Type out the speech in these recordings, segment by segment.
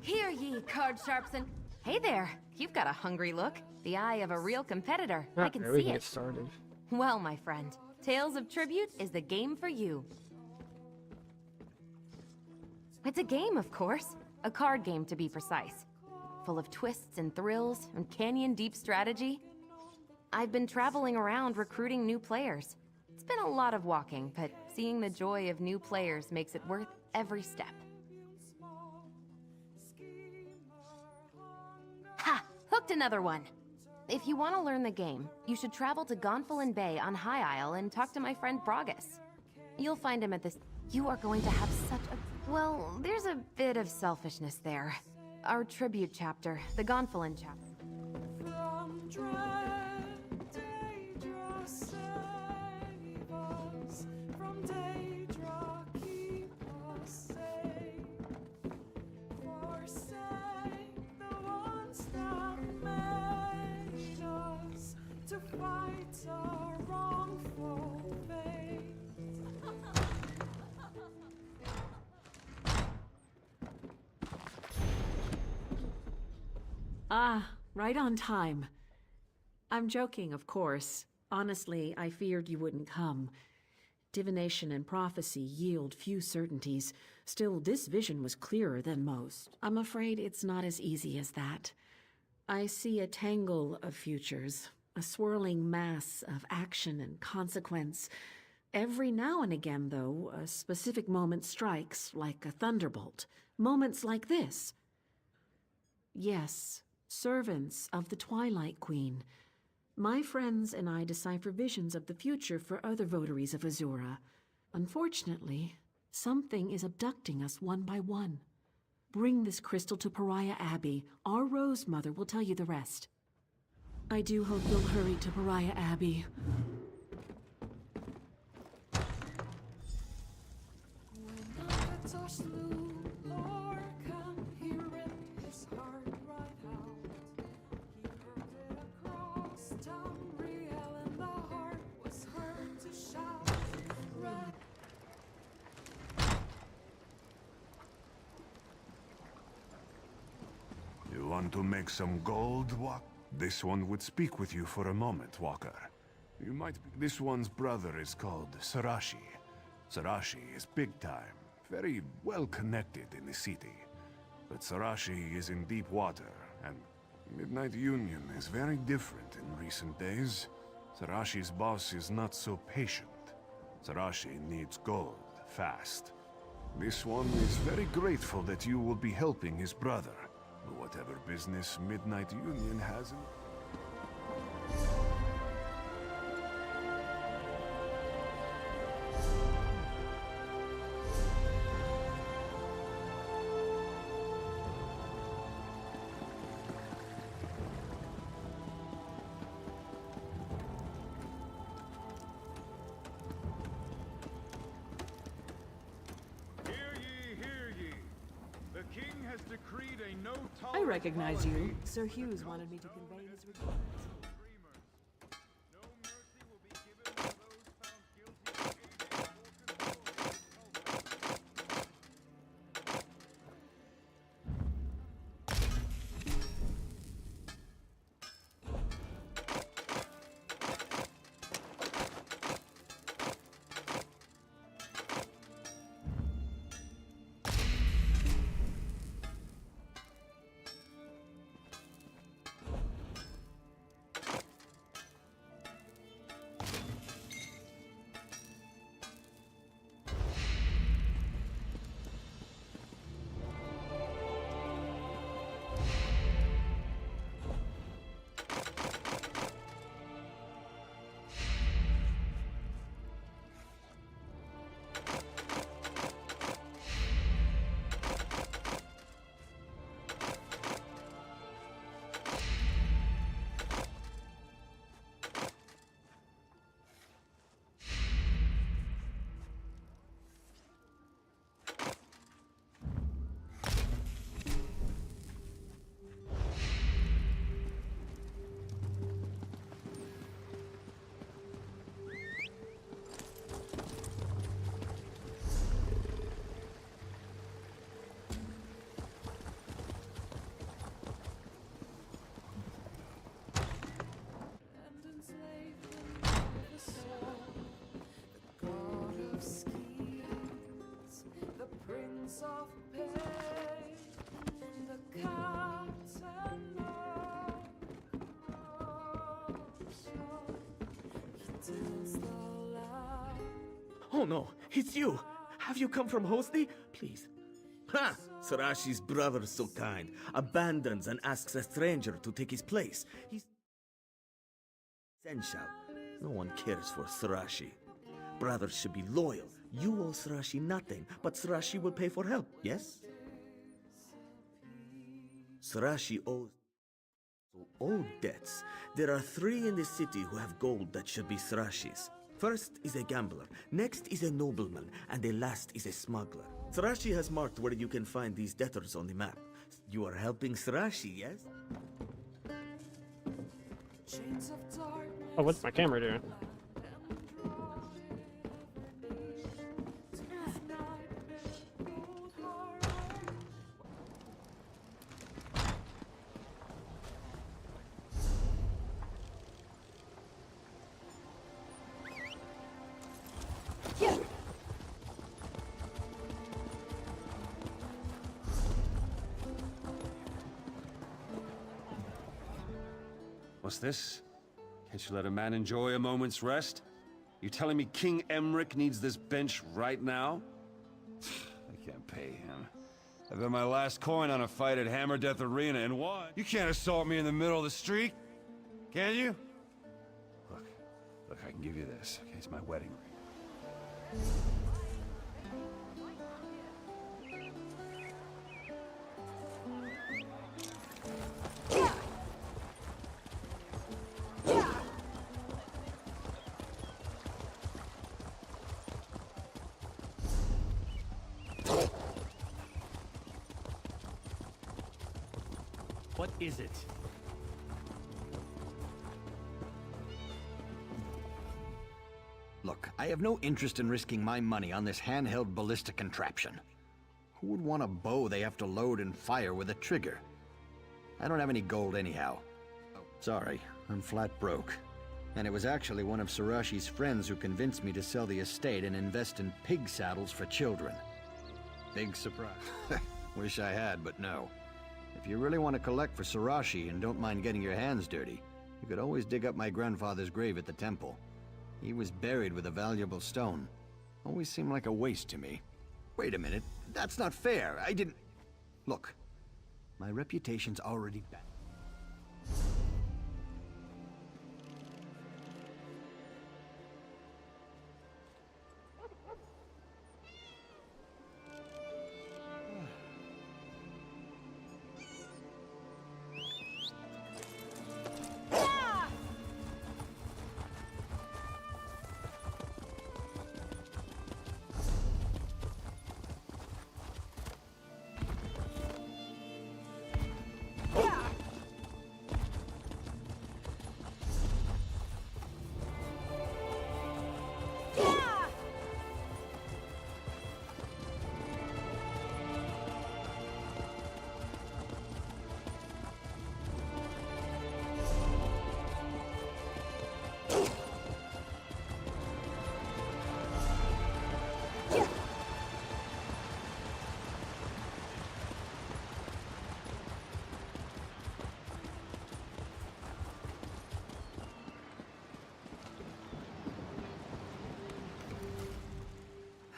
Hear ye, card sharpson. Hey there, you've got a hungry look. The eye of a real competitor. I can There we see can it. get started. Well, my friend, Tales of Tribute is the game for you. It's a game, of course. A card game, to be precise. Full of twists and thrills and canyon-deep strategy. I've been traveling around recruiting new players. It's been a lot of walking, but seeing the joy of new players makes it worth every step. Ha! Hooked another one! If you want to learn the game, you should travel to Gonfalon Bay on High Isle and talk to my friend Bragus. You'll find him at this... You are going to have such a... Well, there's a bit of selfishness there. Our tribute chapter, the Gonfalon chapter. Ah, right on time. I'm joking, of course. Honestly, I feared you wouldn't come. Divination and prophecy yield few certainties. Still, this vision was clearer than most. I'm afraid it's not as easy as that. I see a tangle of futures, a swirling mass of action and consequence. Every now and again, though, a specific moment strikes like a thunderbolt. Moments like this. Yes, servants of the Twilight Queen. My friends and I decipher visions of the future for other votaries of Azura. Unfortunately, something is abducting us one by one. Bring this crystal to Pariah Abbey. Our Rose Mother will tell you the rest. I do hope you'll hurry to Pariah Abbey. You want to make some gold, Walk? This one would speak with you for a moment, Walker. You might be... This one's brother is called Sarashi. Sarashi is big time, very well connected in the city. But Sarashi is in deep water, and Midnight Union is very different in recent days. Sarashi's boss is not so patient. Sarashi needs gold, fast. This one is very grateful that you will be helping his brother. Whatever business Midnight Union has in... I recognize you. Sir Hughes wanted me to convey his regards. Oh no, it's you. Have you come from Hosni? Please. Ha! Sarashi's brother is so kind. Abandons and asks a stranger to take his place. He's essential. No one cares for Sarashi. Brothers should be loyal. You owe Sarashi nothing, but Sarashi will pay for help, yes? Sarashi owes all debts. There are 3 in the city who have gold that should be Sarashi's. First is a gambler, next is a nobleman, and the last is a smuggler. Sarashi has marked where you can find these debtors on the map. You are helping Sarashi, yes? Oh, what's my camera doing? What's this? Can't you let a man enjoy a moment's rest? You telling me King Emmerich needs this bench right now? I can't pay him. I bet my last coin on a fight at Hammer Death Arena and won. You can't assault me in the middle of the street, can you? Look, I can give you this. Okay, it's my wedding ring. What is it? Look, I have no interest in risking my money on this handheld ballistic contraption. Who would want a bow they have to load and fire with a trigger? I don't have any gold anyhow. Sorry, I'm flat broke. And it was actually one of Sarashi's friends who convinced me to sell the estate and invest in pig saddles for children. Big surprise. Wish I had, but no. If you really want to collect for Sarashi and don't mind getting your hands dirty, you could always dig up my grandfather's grave at the temple. He was buried with a valuable stone. Always seemed like a waste to me. Wait a minute, that's not fair. I didn't... Look, my reputation's already bad.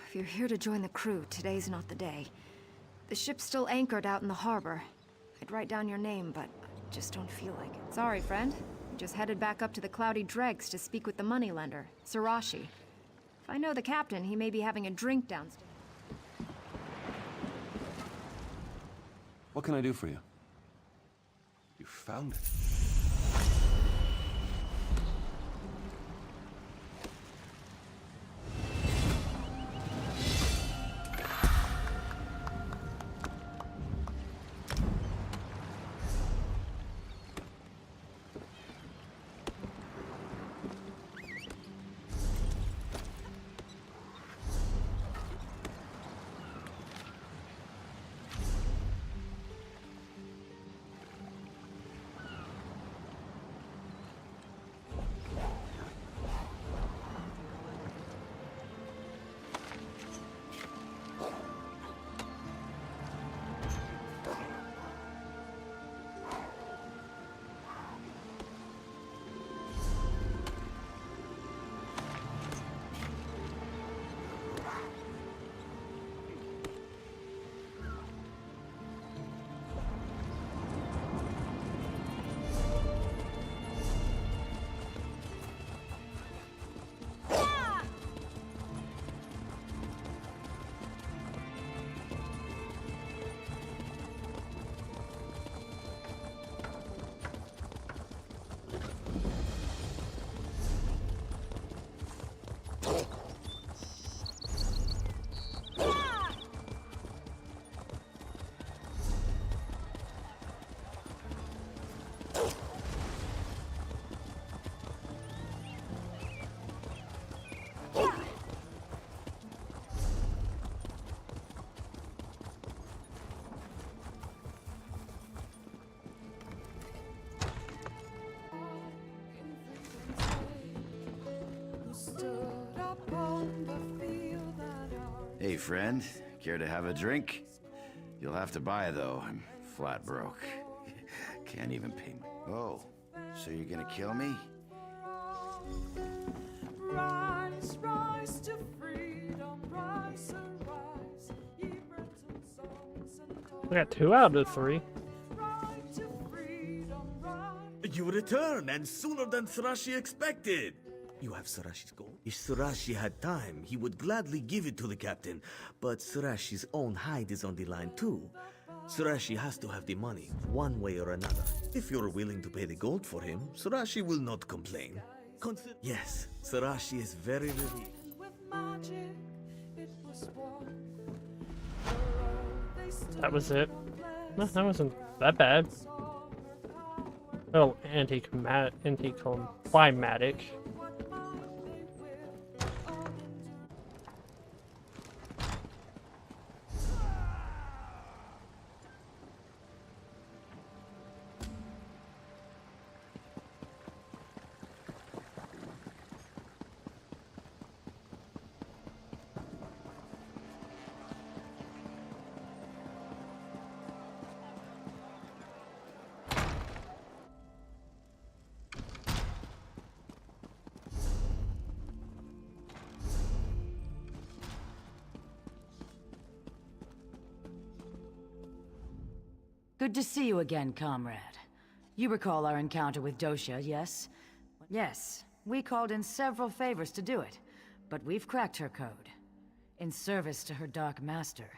If you're here to join the crew, today's not the day. The ship's still anchored out in the harbor. I'd write down your name, but I just don't feel like it. Sorry, friend. We just headed back up to the Cloudy Dregs to speak with the moneylender, Sarashi. If I know the captain, he may be having a drink downstairs. What can I do for you? You found it. Hey, friend. Care to have a drink? You'll have to buy, though. I'm flat broke. Can't even pay me. Oh, so you're gonna kill me? Rise, rise to freedom, rise, arise, ye brittle souls and We got 2 out of 3. ride to freedom, rise. You return, and sooner than Surashi expected. You have Surashi's gold? If Surashi had time, he would gladly give it to the captain. But Surashi's own hide is on the line too. Surashi has to have the money, one way or another. If you're willing to pay the gold for him, Surashi will not complain. Yes, Surashi is very relieved. With magic, it was won. The road they stood That was it. on No, blessed that wasn't that bad. saw her power. Well, anticlimactic. What might they will all endure. Good to see you again, comrade. You recall our encounter with Dosha, yes? Yes, we called in several favors to do it, but we've cracked her code. In service to her Dark Master,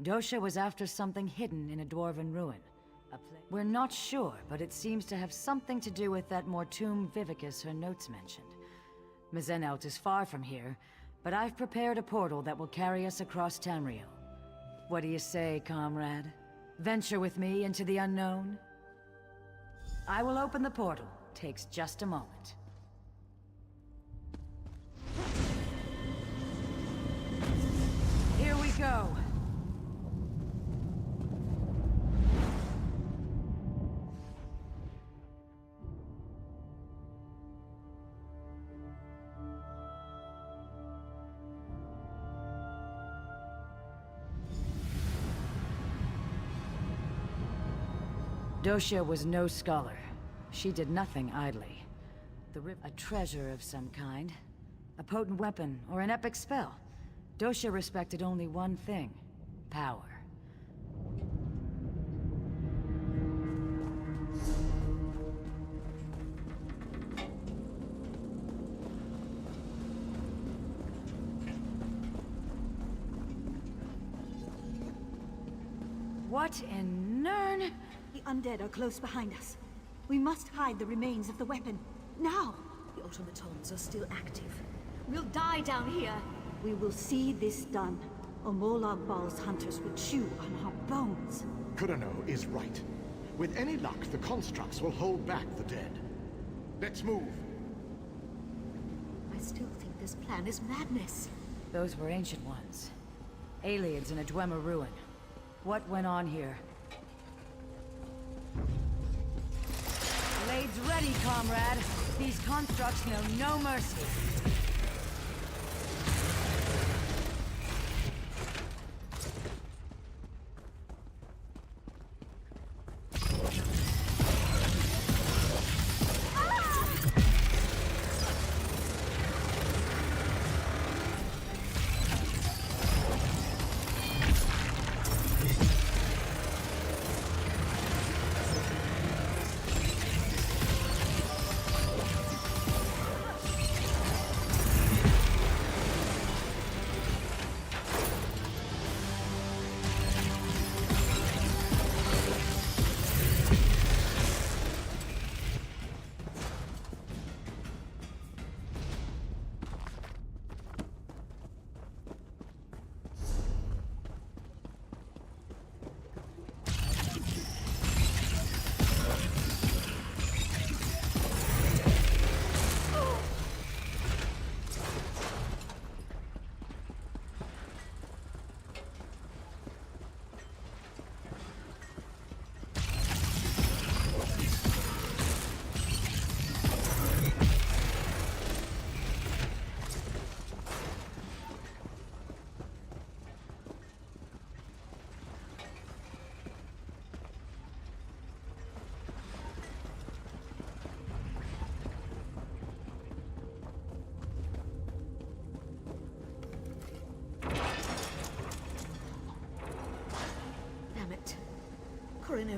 Dosha was after something hidden in a dwarven ruin. We're not sure, but it seems to have something to do with that Mortum Vivicus her notes mentioned. Mizenelt is far from here, but I've prepared a portal that will carry us across Tamriel. What do you say, comrade? Venture with me into the unknown? I will open the portal. Takes just a moment. Here we go. Dosha was no scholar. She did nothing idly. A treasure of some kind. A potent weapon or an epic spell. Dosha respected only one thing. Power. What in Nern? The undead are close behind us. We must hide the remains of the weapon. Now! The automatons are still active. We'll die down here. We will see this done, or Molag Bal's hunters will chew on our bones. Kurano is right. With any luck, the constructs will hold back the dead. Let's move. I still think this plan is madness. Those were ancient ones. Aliens in a Dwemer ruin. What went on here? Blades ready, comrade. These constructs know no mercy.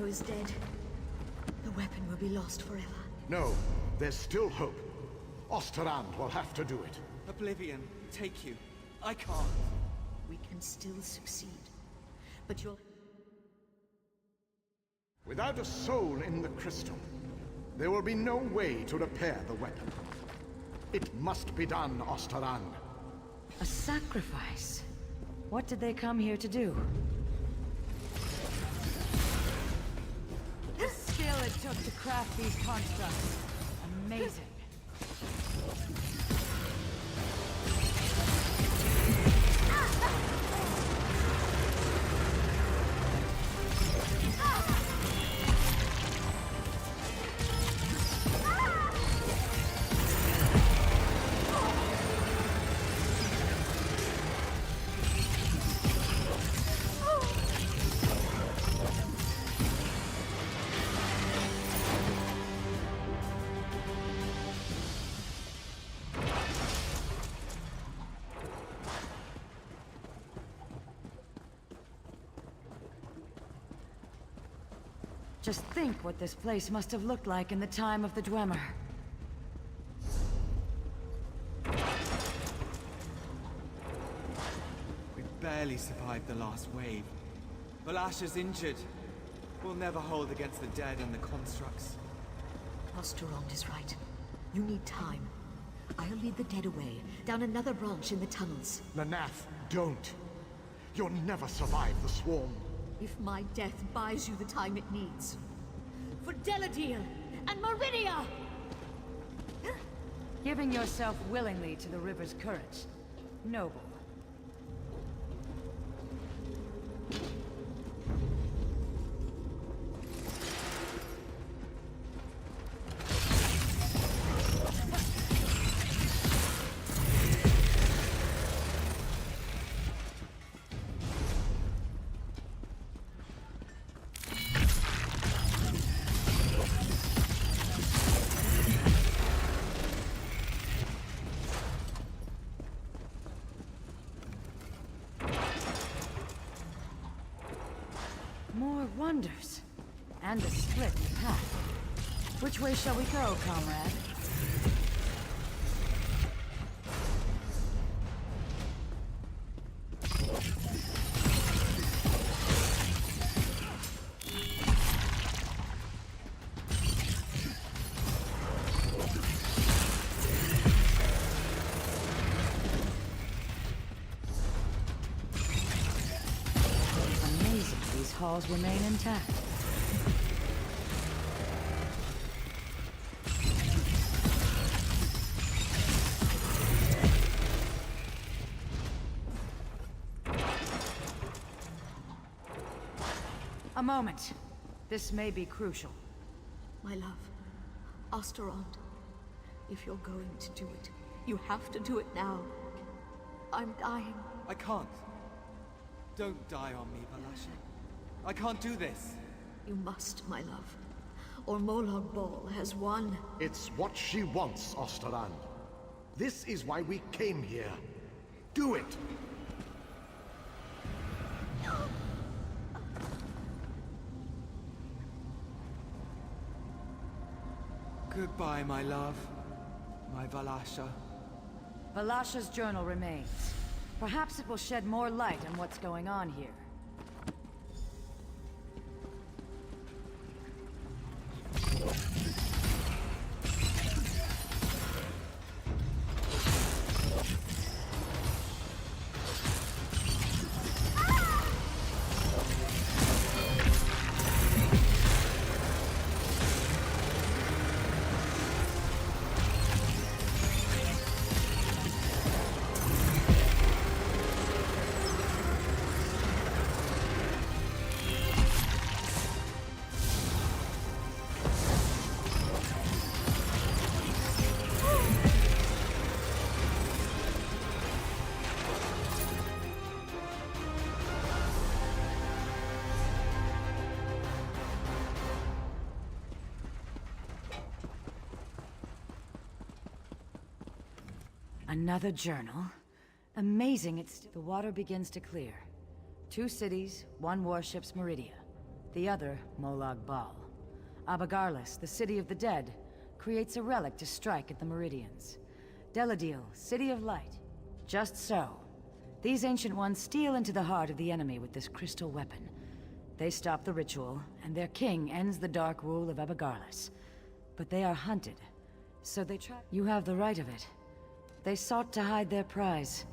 is dead. The weapon will be lost forever. No, there's still hope. Osterrand will have to do it. Oblivion, take you. I can't. We can still succeed. But you'll... Without a soul in the crystal, there will be no way to repair the weapon. It must be done, Osterrand. A sacrifice? What did they come here to do? The skill it took to craft these constructs. Amazing. Just think what this place must have looked like in the time of the Dwemer. We barely survived the last wave. Valasha's injured. We'll never hold against the dead and the constructs. Osterrand is right. You need time. I'll lead the dead away, down another branch in the tunnels. Lanath, don't. You'll never survive the swarm. If my death buys you the time it needs. For Deladil and Meridia! Giving yourself willingly to the river's current. Noble. More wonders. And a split path. Which way shall we go, comrade? Halls remain intact. A moment. This may be crucial. My love, Osterrand, if you're going to do it, you have to do it now. I'm dying. I can't. Don't die on me, Valasha. I can't do this. You must, my love. Or Molag Bal has won. It's what she wants, Osterrand. This is why we came here. Do it! Goodbye, my love. My Valasha. Valasha's journal remains. Perhaps it will shed more light on what's going on here. Another journal? Amazing, the water begins to clear. 2 cities, 1 warship's Meridia. The other, Molag Bal. Abagarlis, the city of the dead, creates a relic to strike at the Meridians. Deladil, city of light. Just so. These ancient ones steal into the heart of the enemy with this crystal weapon. They stop the ritual, and their king ends the dark rule of Abagarlis. But they are hunted, so they try— You have the right of it. They sought to hide their prize,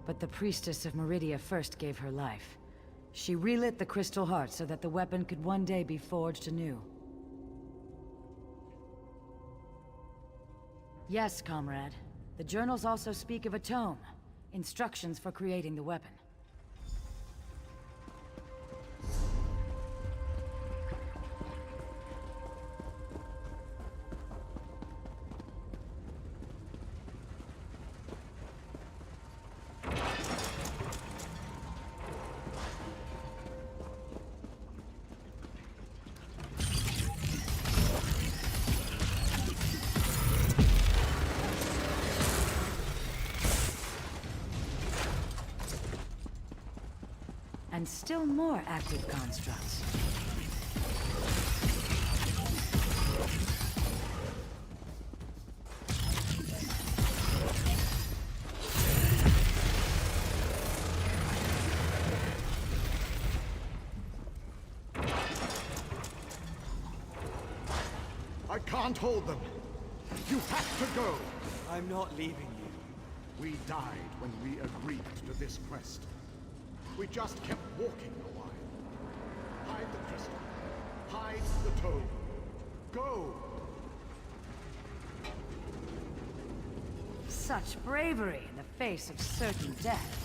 but the priestess of Meridia first gave her life. She relit the crystal heart so that the weapon could one day be forged anew. Yes, comrade. The journals also speak of a tome. Instructions for creating the weapon. And still more active constructs. I can't hold them. You have to go. I'm not leaving you. We died when we agreed to this quest. We just kept walking a while. Hide the crystal. Hide the tome. Go! Such bravery in the face of certain death.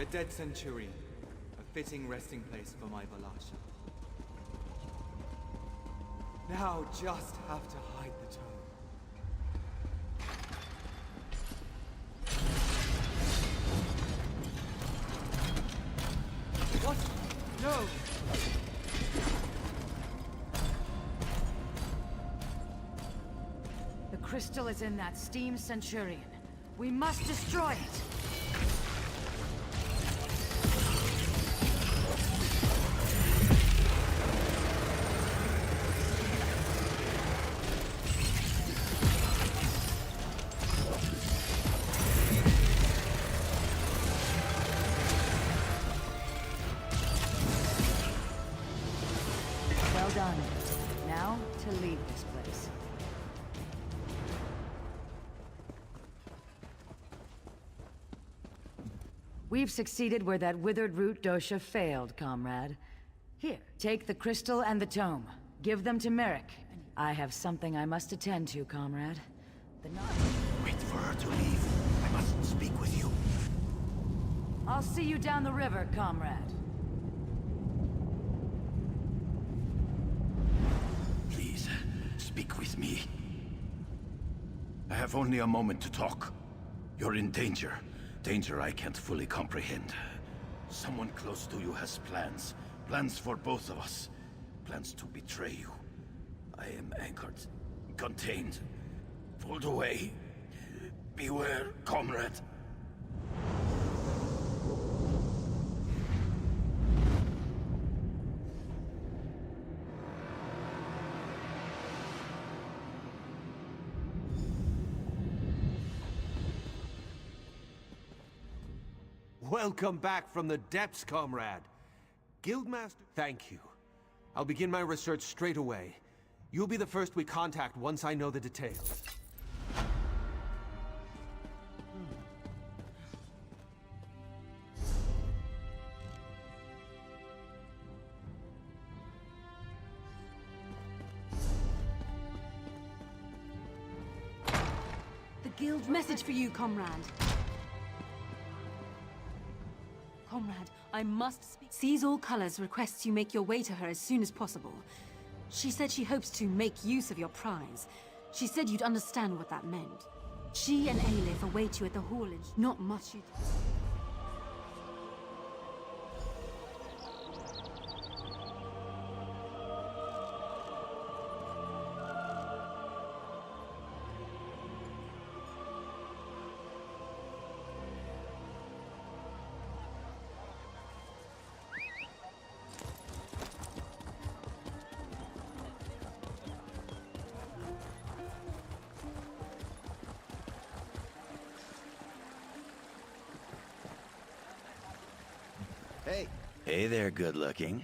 The dead Centurion. A fitting resting place for my Valasha. Now just have to hide the tome. What? No! The crystal is in that steam Centurion. We must destroy it! Well done. Now, to leave this place. We've succeeded where that withered root dosha failed, comrade. Here, take the crystal and the tome. Give them to Merrick. I have something I must attend to, comrade. Wait for her to leave. I must speak with you. I'll see you down the river, comrade. Please, speak with me. I have only a moment to talk. You're in danger. Danger I can't fully comprehend. Someone close to you has plans. Plans for both of us. Plans to betray you. I am anchored, contained, pulled away. Beware, comrade. Welcome back from the depths, comrade. Guildmaster, thank you. I'll begin my research straight away. You'll be the first we contact once I know the details. The guild message for you, comrade. Comrade, I must speak. Sees All Colors requests you make your way to her as soon as possible. She said she hopes to make use of your prize. She said you'd understand what that meant. She and Aelif await you at the haulage. Not much you... Hey. Hey there, good-looking.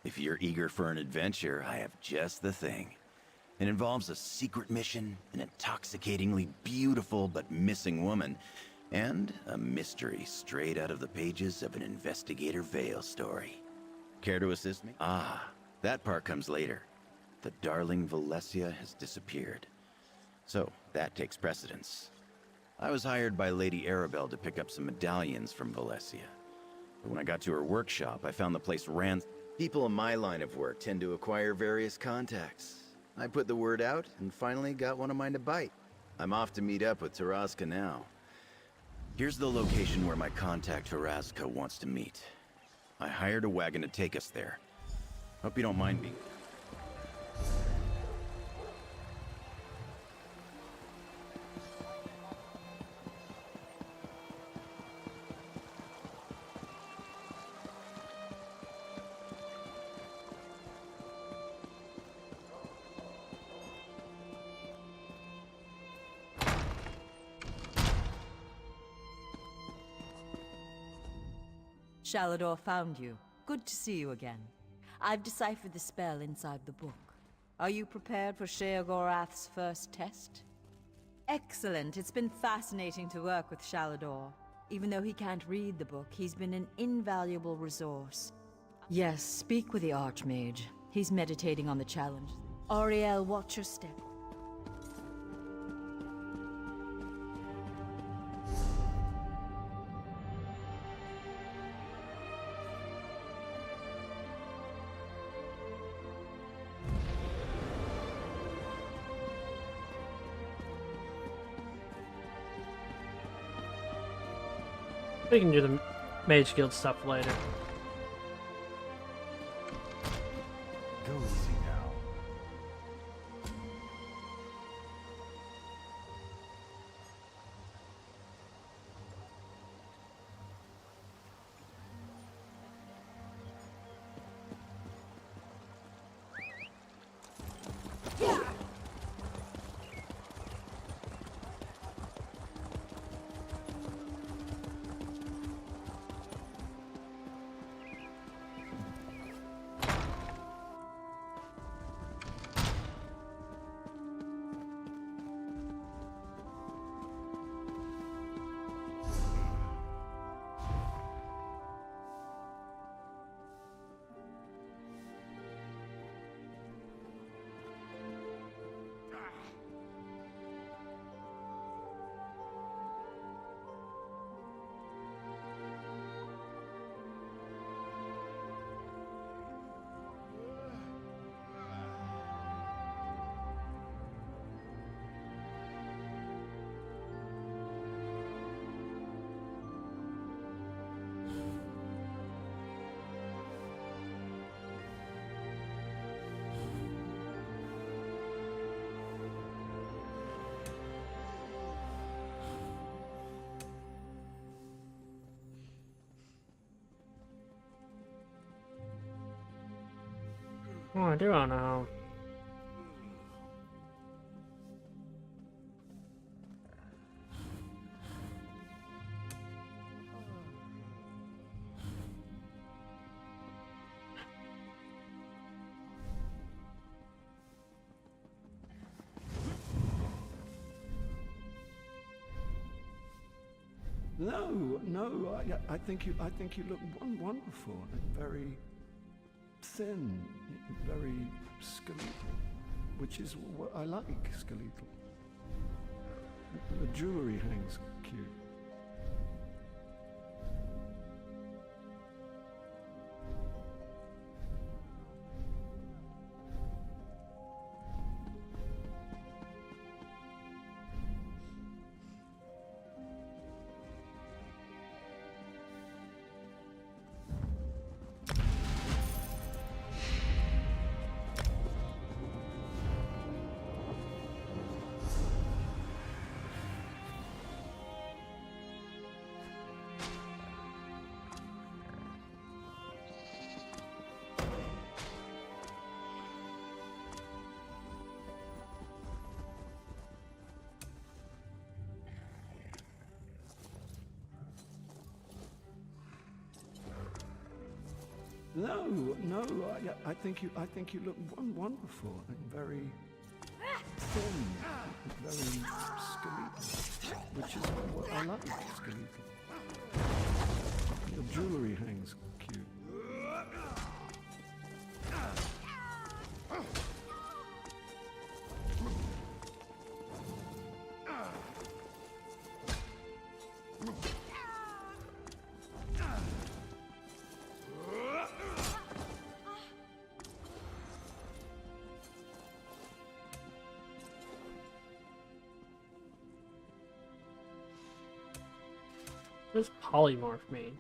If you're eager for an adventure, I have just the thing. It involves a secret mission, an intoxicatingly beautiful but missing woman, and a mystery straight out of the pages of an Investigator Vale story. Care to assist me? Ah, that part comes later. The darling Valencia has disappeared. So, that takes precedence. I was hired by Lady Arabelle to pick up some medallions from Valencia. But when I got to her workshop, I found the place ran... People in my line of work tend to acquire various contacts. I put the word out, and finally got one of mine to bite. I'm off to meet up with Taraska now. Here's the location where my contact Taraska wants to meet. I hired a wagon to take us there. Hope you don't mind me. Shalador found you. Good to see you again. I've deciphered the spell inside the book. Are you prepared for Sheogorath's first test? Excellent. It's been fascinating to work with Shalador. Even though he can't read the book, he's been an invaluable resource. Yes, speak with the Archmage. He's meditating on the challenge. Auriel, watch your step. We can do the Mage Guild stuff later. Go easy now. Oh, I do not know. No, I think you look wonderful and very thin, very skeletal, which is what I like, skeletal. The jewelry hangs cute. No, I think you look wonderful and very thin, very skeletal, which is what I like, skeletal. The jewelry hangs cute. What does polymorph mean?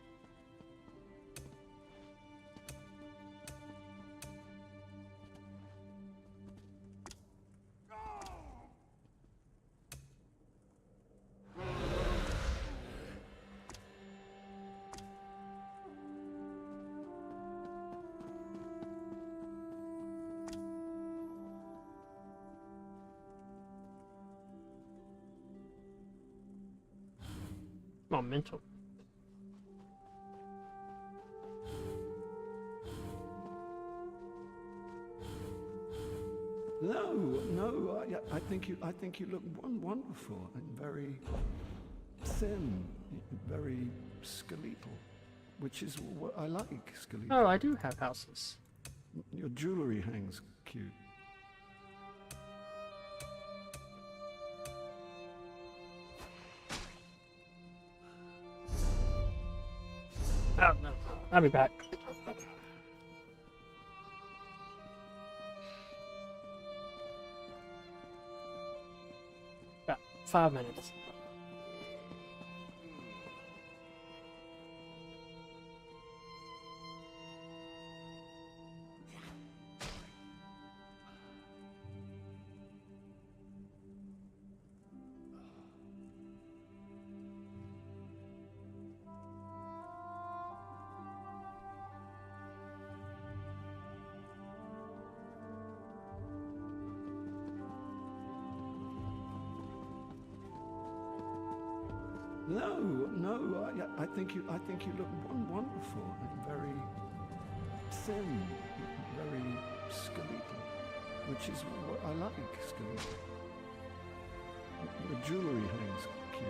Momentum. No, I think you look wonderful and very thin, very skeletal, which is what I like, skeletal. Oh, I do have houses. Your jewelry hangs cute. Oh, no. I'll be back. About 5 minutes. No, no, I think you look wonderful and very thin, very skeletal, which is what I like, skeletal. The jewelry hangs cute.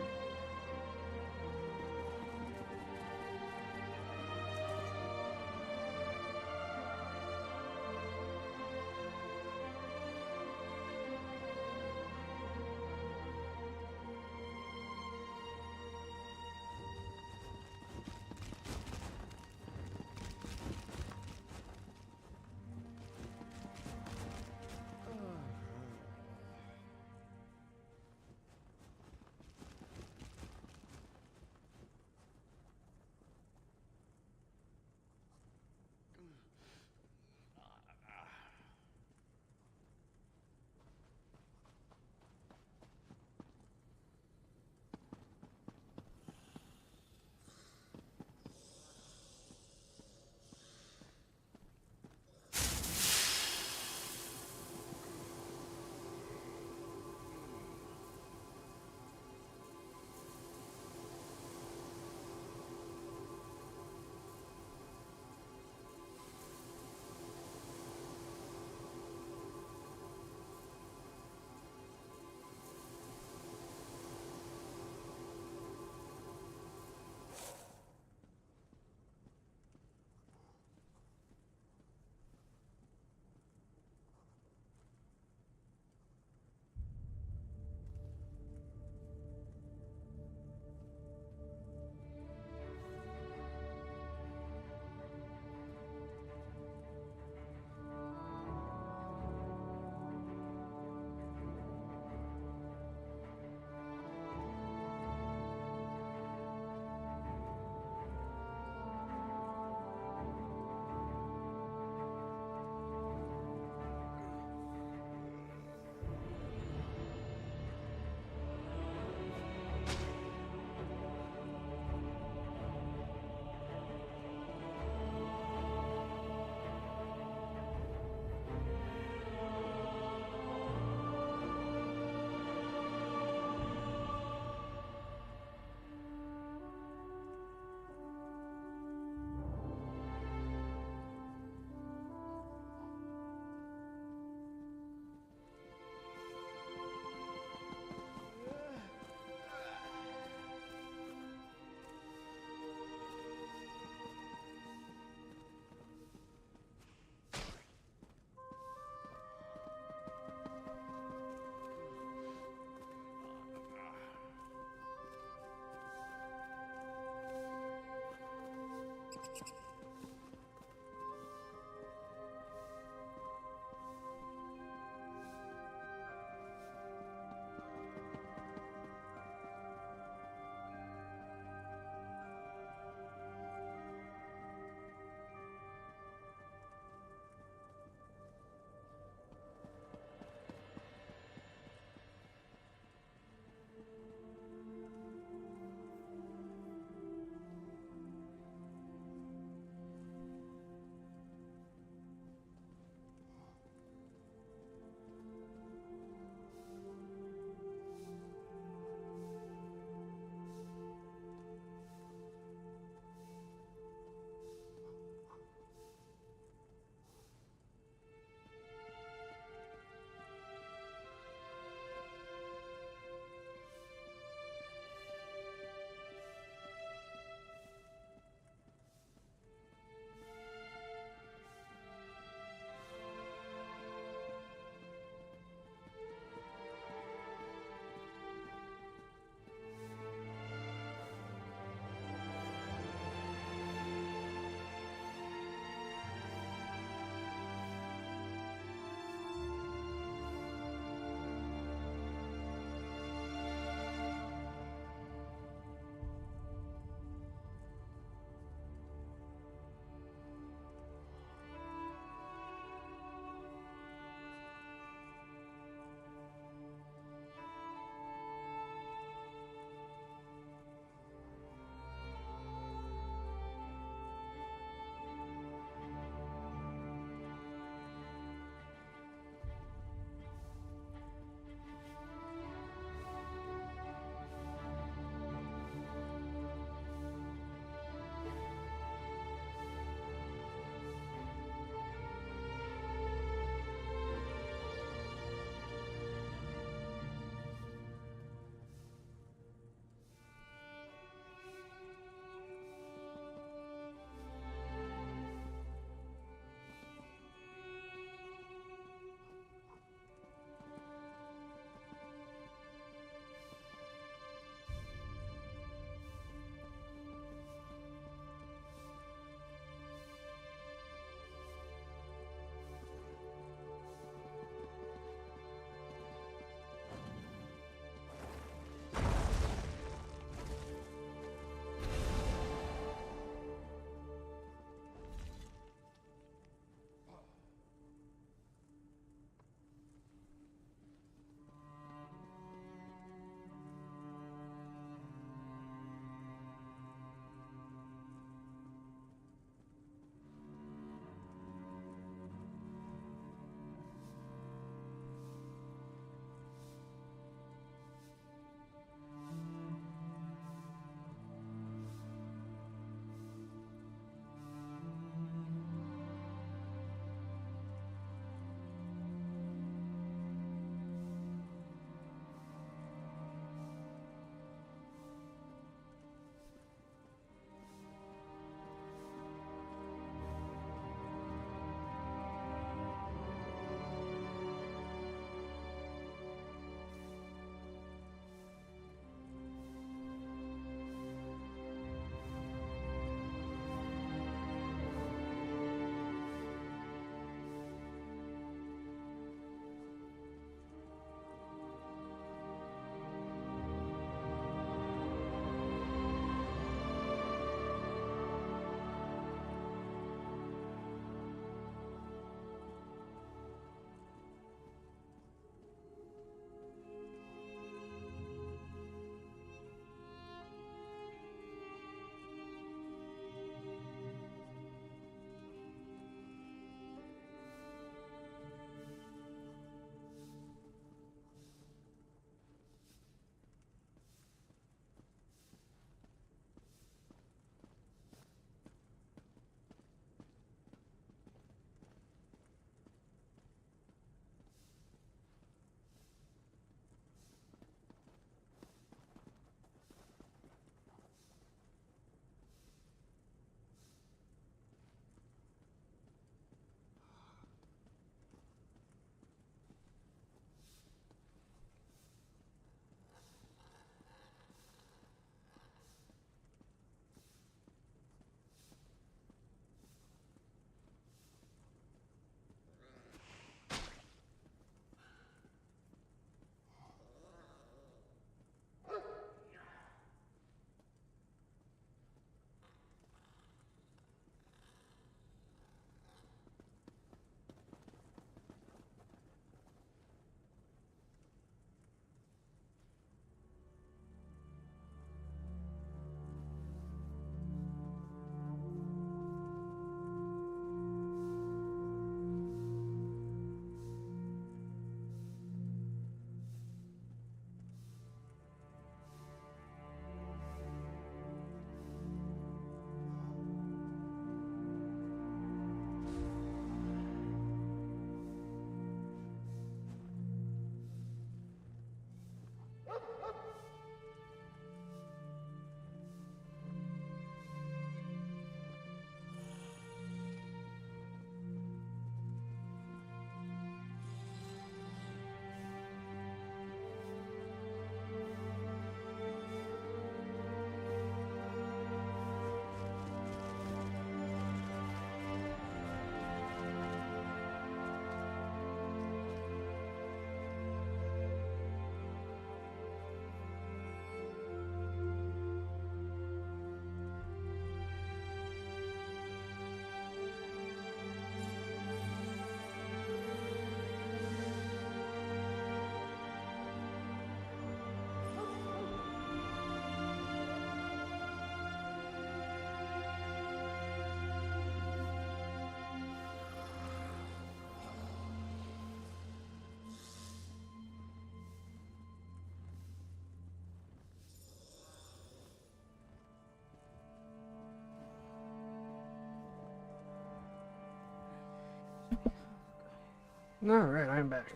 Alright, I'm back.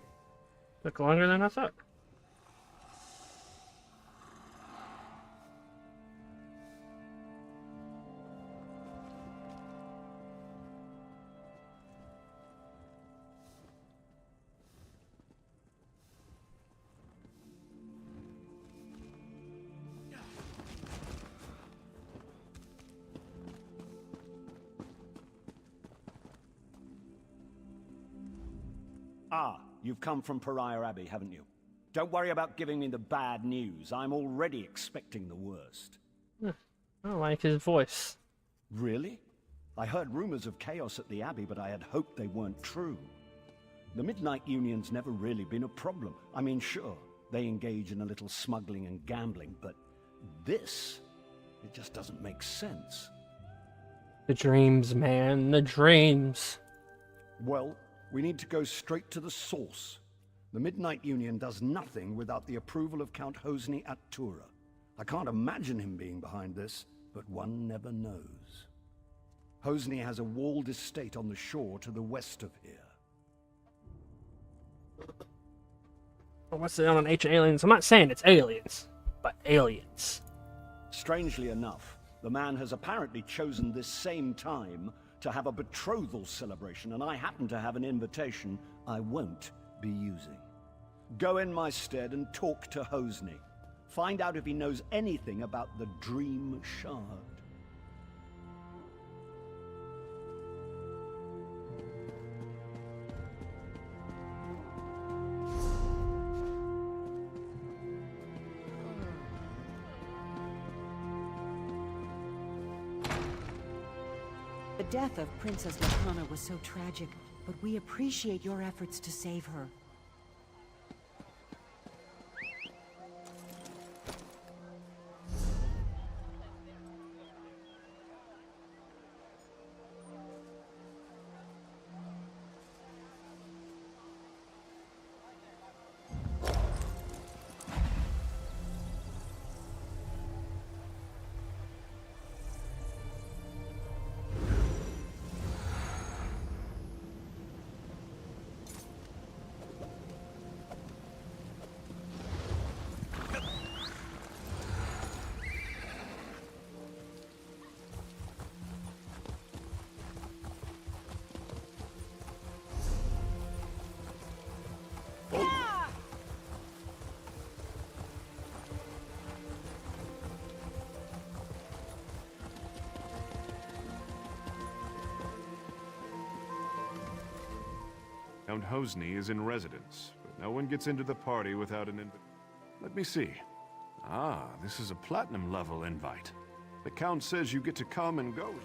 Took longer than I thought. Ah, you've come from Pariah Abbey, haven't you? Don't worry about giving me the bad news. I'm already expecting the worst. I don't like his voice. Really? I heard rumors of chaos at the Abbey, but I had hoped they weren't true. The Midnight Union's never really been a problem. I mean, sure, they engage in a little smuggling and gambling, but this, it just doesn't make sense. The dreams, man, the dreams. Well, we need to go straight to the source. The Midnight Union does nothing without the approval of Count Hosni at Tura. I can't imagine him being behind this, but one never knows. Hosni has a walled estate on the shore to the west of here. What's it on ancient aliens? I'm not saying it's aliens, but aliens. Strangely enough, the man has apparently chosen this same time to have a betrothal celebration, and I happen to have an invitation I won't be using. Go in my stead and talk to Hosni. Find out if he knows anything about the Dream Shard. The death of Princess Lakana was so tragic, but we appreciate your efforts to save her. Count Hosni is in residence, but no one gets into the party without an invite. Let me see. Ah, this is a platinum level invite. The Count says you get to come and go.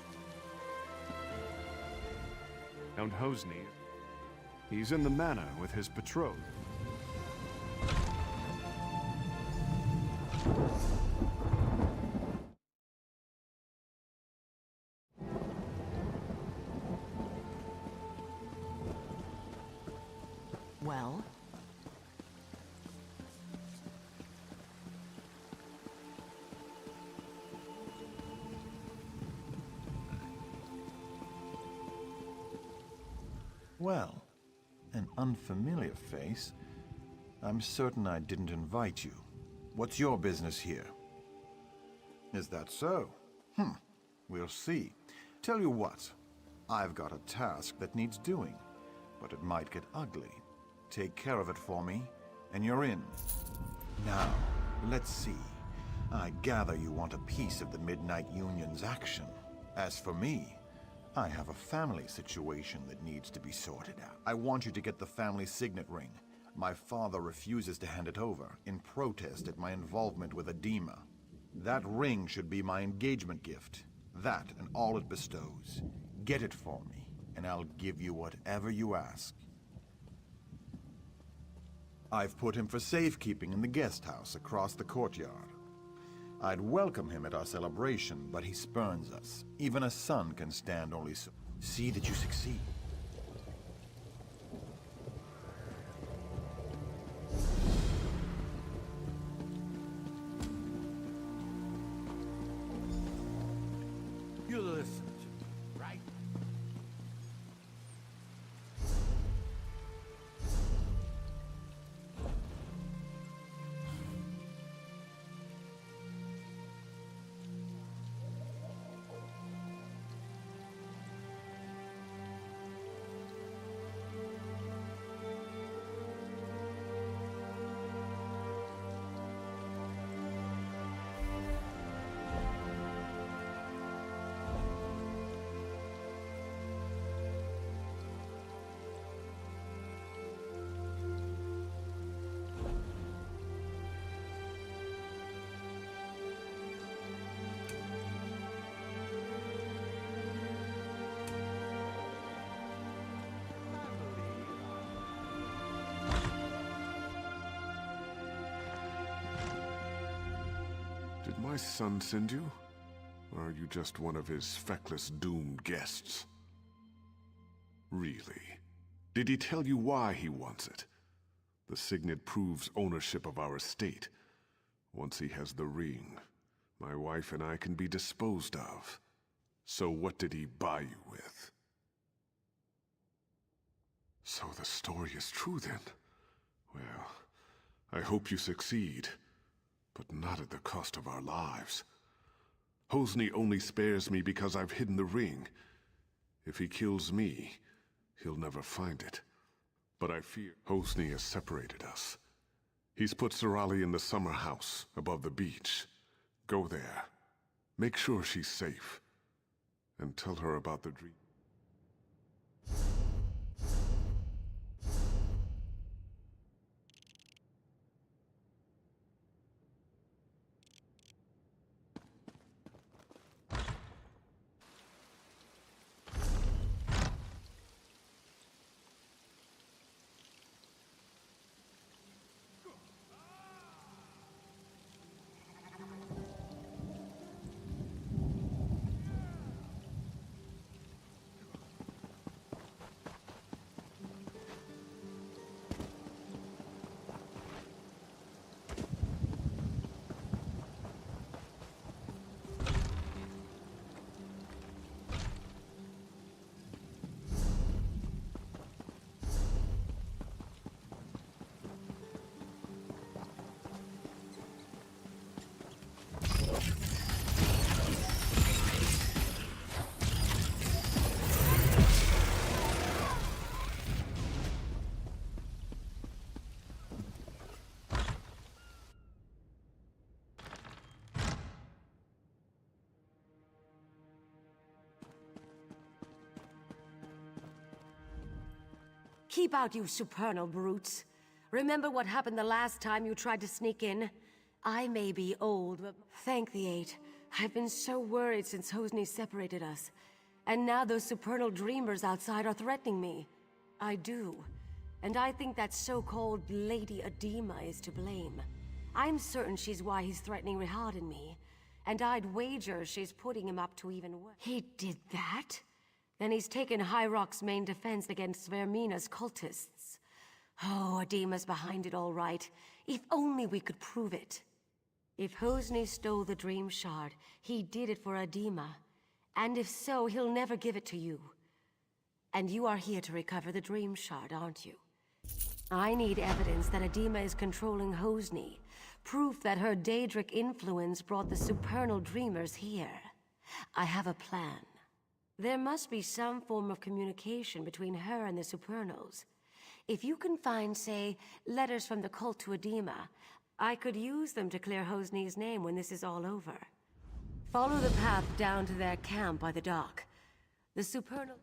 Count Hosni, he's in the manor with his betrothed. Well? Well, an unfamiliar face. I'm certain I didn't invite you. What's your business here? Is that so? We'll see. Tell you what, I've got a task that needs doing, but it might get ugly. Take care of it for me, and you're in. Now, let's see. I gather you want a piece of the Midnight Union's action. As for me, I have a family situation that needs to be sorted out. I want you to get the family signet ring. My father refuses to hand it over, in protest at my involvement with Edema. That ring should be my engagement gift. That and all it bestows. Get it for me, and I'll give you whatever you ask. I've put him for safekeeping in the guest house across the courtyard. I'd welcome him at our celebration, but he spurns us. Even a son can stand only so. See that you succeed. You listen to me, right? Did my son send you? Or are you just one of his feckless doomed guests? Really? Did he tell you why he wants it? The signet proves ownership of our estate. Once he has the ring, my wife and I can be disposed of. So what did he buy you with? So the story is true then? Well, I hope you succeed. But not at the cost of our lives. Hosni only spares me because I've hidden the ring. If he kills me, he'll never find it. But I fear Hosni has separated us. He's put Sorali in the summer house above the beach. Go there. Make sure she's safe. And tell her about the dream. Keep out, you supernal brutes. Remember what happened the last time you tried to sneak in? I may be old, but thank the Eight. I've been so worried since Hosni separated us. And now those supernal dreamers outside are threatening me. I do. And I think that so-called Lady Edema is to blame. I'm certain she's why he's threatening Rihad and me. And I'd wager she's putting him up to even worse. He did that? Then he's taken High Rock's main defense against Vermina's cultists. Oh, Edema's behind it all right. If only we could prove it. If Hosni stole the Dream Shard, he did it for Edema. And if so, he'll never give it to you. And you are here to recover the Dream Shard, aren't you? I need evidence that Edema is controlling Hosni. Proof that her Daedric influence brought the supernal dreamers here. I have a plan. There must be some form of communication between her and the supernals. If you can find, say, letters from the cult to Edema, I could use them to clear Hosni's name when this is all over. Follow the path down to their camp by the dock. The supernal...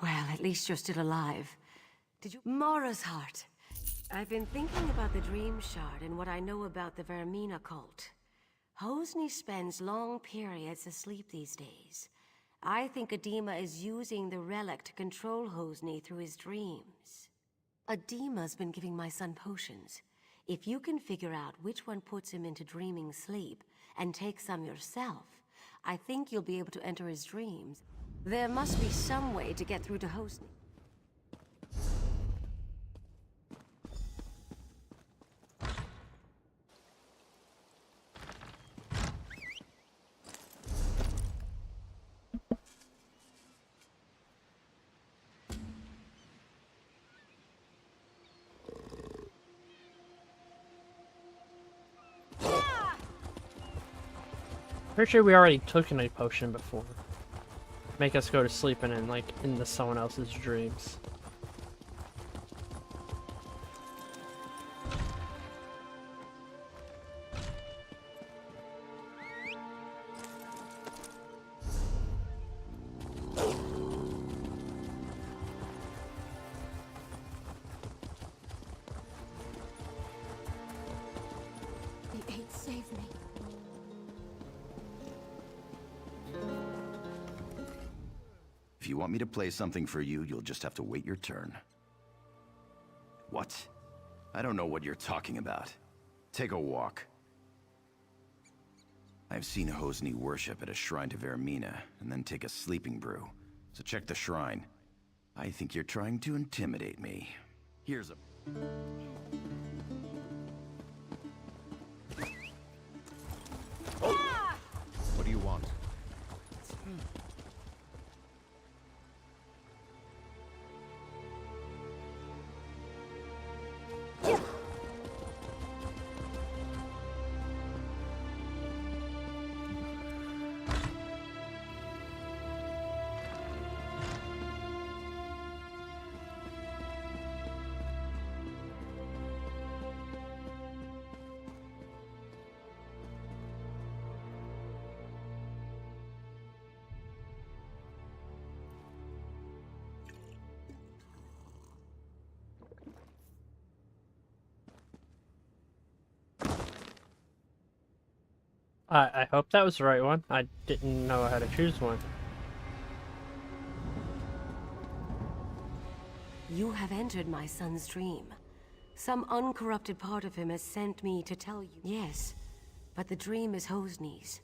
Well, at least you're still alive. Did you... Mara's heart. I've been thinking about the Dream Shard and what I know about the Vermina cult. Hosni spends long periods asleep these days. I think Edema is using the relic to control Hosni through his dreams. Edema's been giving my son potions. If you can figure out which one puts him into dreaming sleep, and take some yourself, I think you'll be able to enter his dreams. There must be some way to get through to Hosni. Pretty sure we already took a night potion before. Make us go to sleep and then, like, into someone else's dreams. The Eight saved me. If you want me to play something for you, you'll just have to wait your turn. What? I don't know what you're talking about. Take a walk. I've seen Hosni worship at a shrine to Vermina, and then take a sleeping brew. So check the shrine. I think you're trying to intimidate me. Here's a... What do you want? I hope that was the right one. I didn't know how to choose one. You have entered my son's dream. Some uncorrupted part of him has sent me to tell you. Yes, but the dream is Hosni's.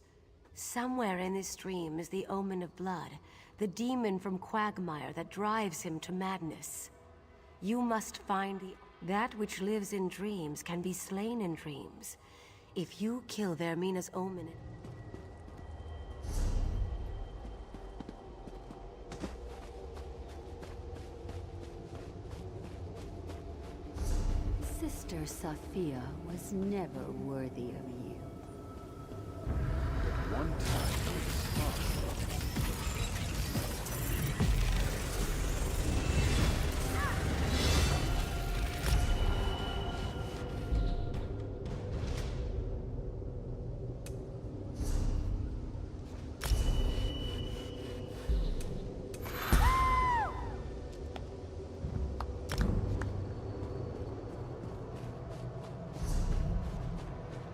Somewhere in this dream is the omen of blood, the demon from Quagmire that drives him to madness. You must find that which lives in dreams can be slain in dreams. If you kill Vermina's omen... Sister Sophia was never worthy of you. But one time it was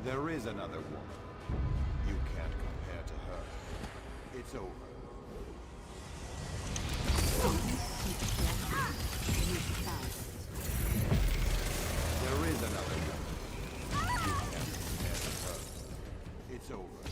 There is another woman. You can't compare to her. It's over. There is another woman. You can't compare to her. It's over.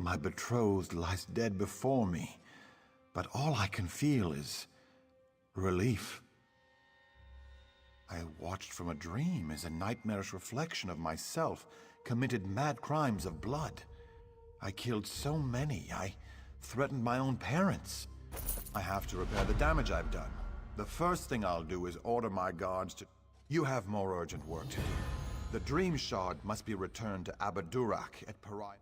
My betrothed lies dead before me, but all I can feel is relief. I watched from a dream as a nightmarish reflection of myself committed mad crimes of blood. I killed so many, I threatened my own parents. I have to repair the damage I've done. The first thing I'll do is order my guards to... You have more urgent work to do. The Dream Shard must be returned to Abadurak at Parai.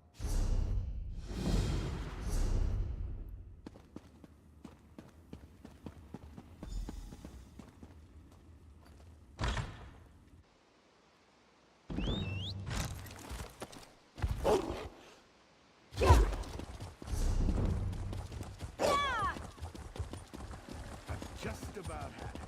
Just about had it.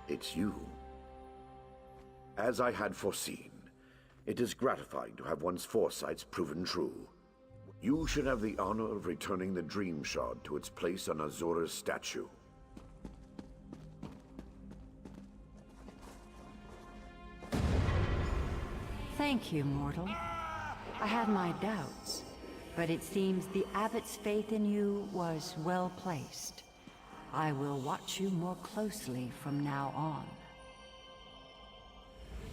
It's you. As I had foreseen, it is gratifying to have one's foresights proven true. You should have the honor of returning the Dream Shard to its place on Azura's statue. Thank you, mortal. I had my doubts, but it seems the Abbot's faith in you was well placed. I will watch you more closely from now on.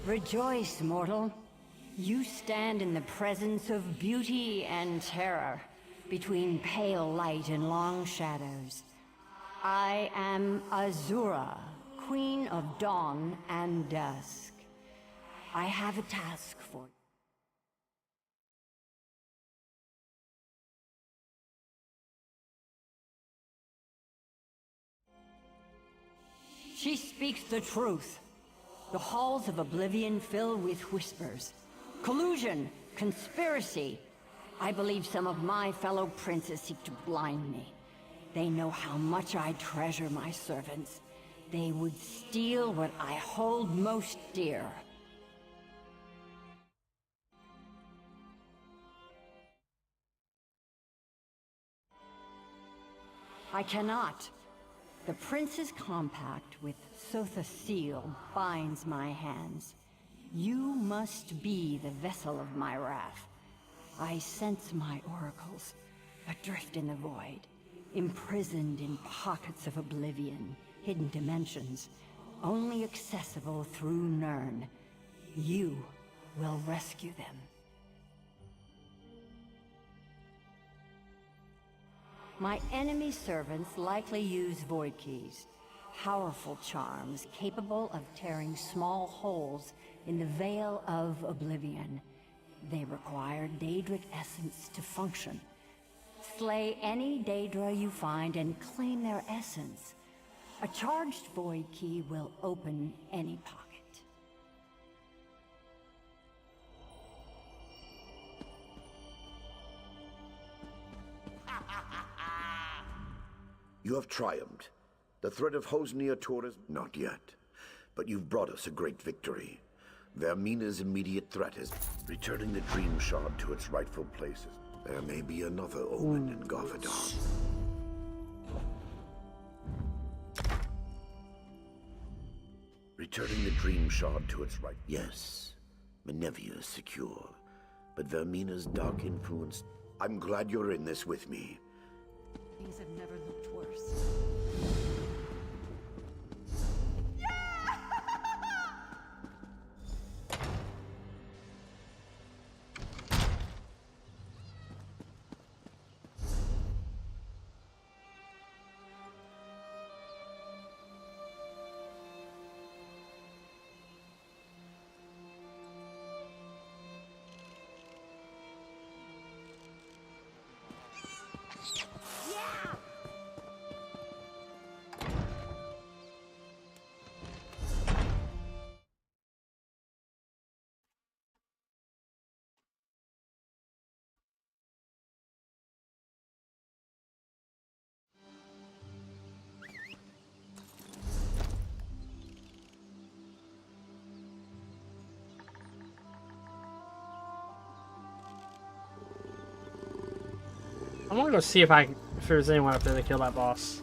Rejoice, mortal. You stand in the presence of beauty and terror, between pale light and long shadows. I am Azura, Queen of Dawn and Dusk. I have a task for you. She speaks the truth. The halls of Oblivion fill with whispers. Collusion, conspiracy. I believe some of my fellow princes seek to blind me. They know how much I treasure my servants. They would steal what I hold most dear. I cannot. The Prince's compact with Sotha Seal binds my hands. You must be the vessel of my wrath. I sense my oracles, adrift in the void, imprisoned in pockets of oblivion, hidden dimensions, only accessible through Nirn. You will rescue them. My enemy servants likely use void keys, powerful charms capable of tearing small holes in the veil of oblivion. They require Daedric essence to function. Slay any Daedra you find and claim their essence. A charged void key will open any pocket. You have triumphed. The threat of Hosnia Torres, not yet. But you've brought us a great victory. Vermina's immediate threat is returning the Dream Shard to its rightful places. There may be another omen in Garfadon. Returning the Dream Shard to its right. Yes, Menevia is secure. But Vermina's dark influence... I'm glad you're in this with me. Things have never looked worse. I want to go see if there's anyone up there to kill that boss.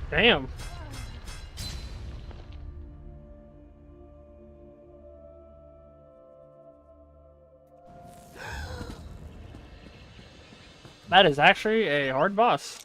Damn. That is actually a hard boss.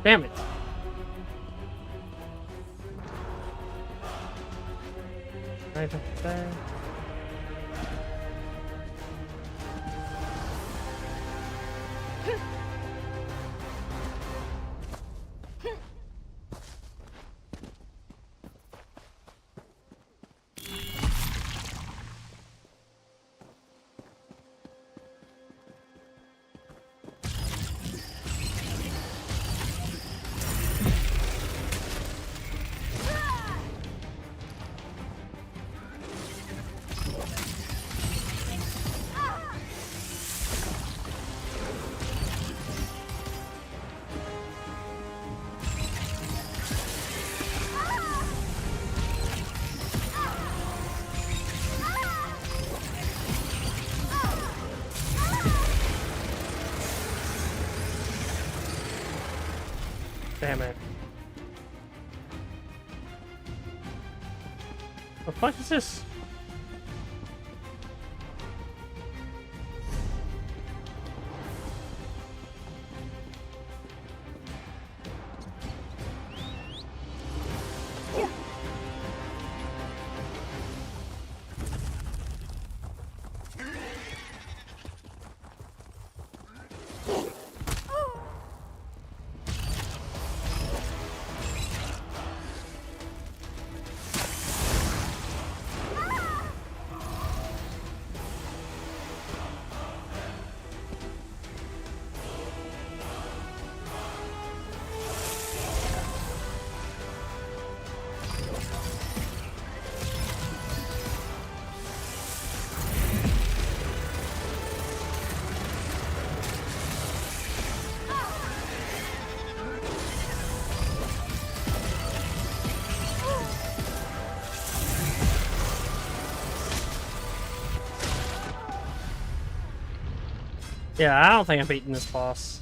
Damn it. Right up there. Damn it. What the fuck is this? Yeah, I don't think I'm beating this boss.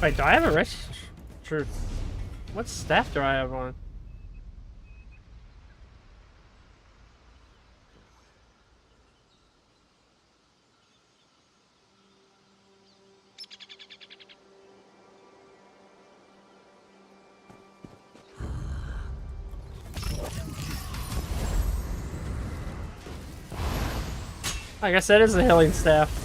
Wait, do I have a wrist? True. What staff do I have on? I guess that is a healing staff.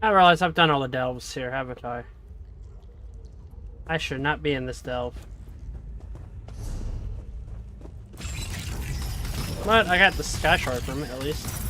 I realize I've done all the delves here, haven't I? I should not be in this delve. But I got the sky shard from it at least.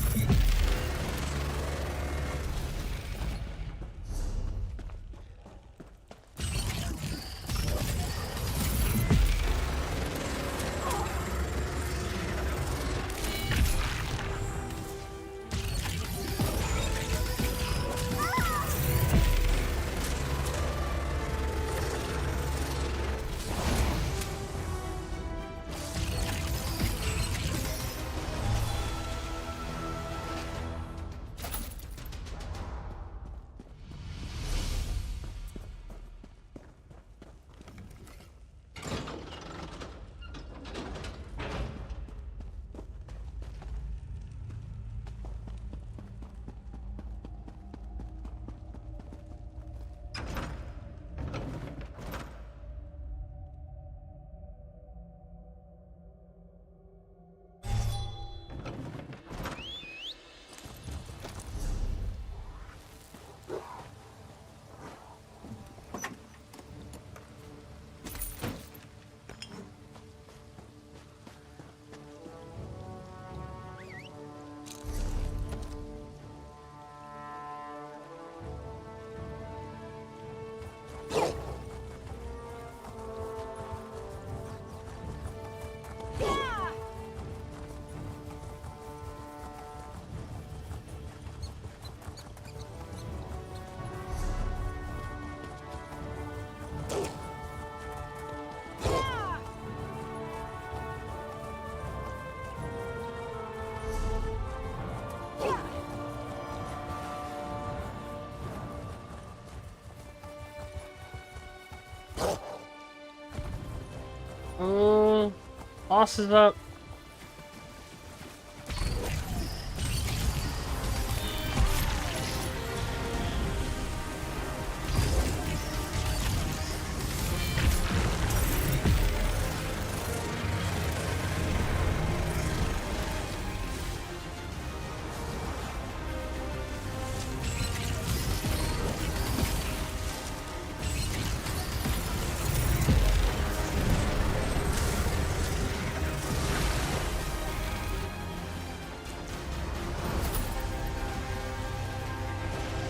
Boss is up.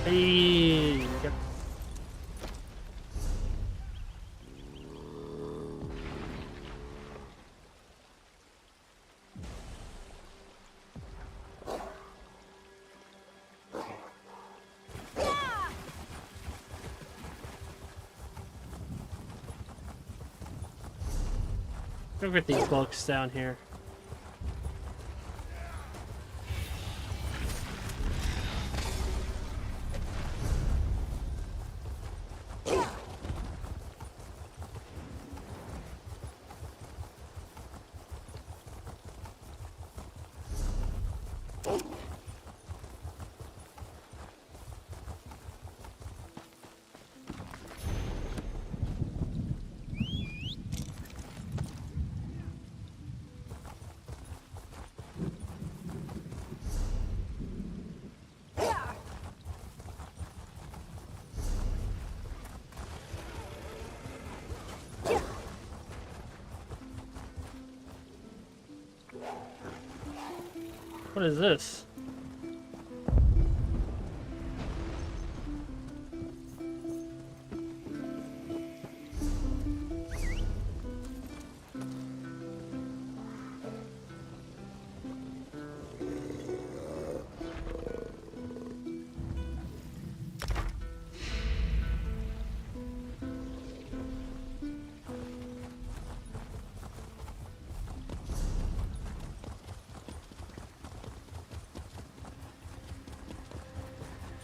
Hey, yep. Go get these books down here. What is this?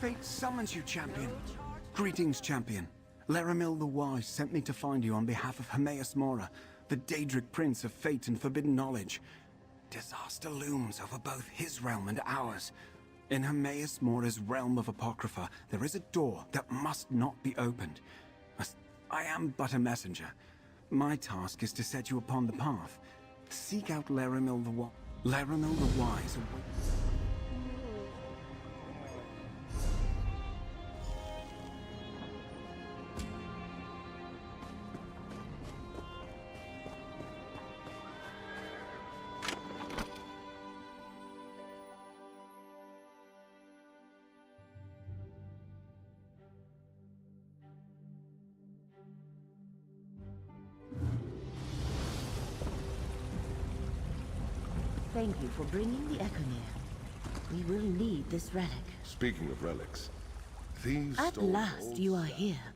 Fate summons you, champion. Greetings, champion. Laramil the Wise sent me to find you on behalf of Hermaeus Mora, the Daedric Prince of Fate and Forbidden Knowledge. Disaster looms over both his realm and ours. In Hermaeus Mora's realm of Apocrypha, there is a door that must not be opened. I am but a messenger. My task is to set you upon the path. Seek out Laramil the Wise. thank you for bringing the Echoneer. We will need this relic. Speaking of relics, thieves At stole last old you are staff here.